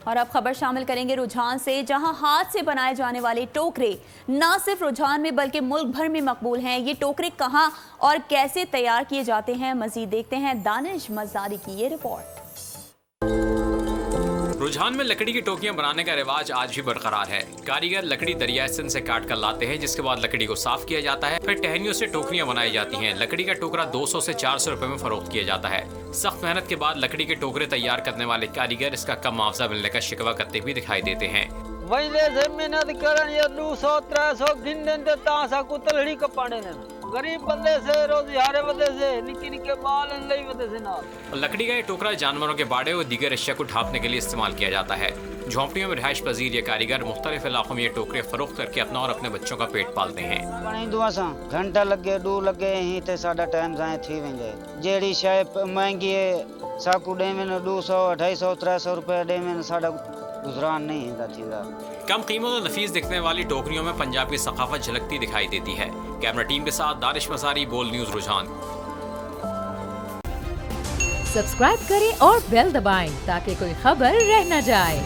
और अब खबर शामिल करेंगे रुझान से, जहां हाथ से बनाए जाने वाले टोकरे न सिर्फ रुझान में बल्कि मुल्क भर में मकबूल हैं। ये टोकरे कहां और कैसे तैयार किए जाते हैं, मजीद देखते हैं दानिश मज़ारी की ये रिपोर्ट। रुझान में लकड़ी की टोकरियां बनाने का रिवाज आज भी बरकरार है। कारीगर लकड़ी दरिया सिंध से काट कर लाते हैं, जिसके बाद लकड़ी को साफ किया जाता है, फिर टहनियों से टोकरियां बनाई जाती हैं। लकड़ी का टोकरा 200 से 400 रुपए में फरोख्त किया जाता है। सख्त मेहनत के बाद लकड़ी के टोकरे तैयार करने वाले कारीगर इसका कम मुआवजा मिलने का शिकवा करते हुए दिखाई देते हैं। मेहनत करन 200-300 गिन देते तासा कुतलड़ी कपाने ने गरीब बंदे से रोजगार बंदे से निके बाल लई बंदे से ना। लकड़ी का ये टोकरा जानवरों के बाड़े और दीगर अशिया को ढांपने के लिए इस्तेमाल किया जाता है। झोंपड़ियों में रिहाइश पजीर ये कारीगर मुख्तलिफ इलाकों में ये टोकरे फरोख्त करके अपना और अपने बच्चों का पेट पालते हैं। घंटा लगे 2 लगे ही ते साडा टाइम जाए थी वेंदे। जेड़ी शय महंगी है साकू डे में 200-250-300 रुपए डे में साडा गुजरान नहीं है। कम कीमत और नफीस दिखने वाली टोकरियों में पंजाब की सकाफत झलकती दिखाई देती है। कैमरा टीम के साथ दानिश मज़ारी, बोल न्यूज रुझान। सब्सक्राइब करें और बेल दबाएं ताकि कोई खबर रह न जाए।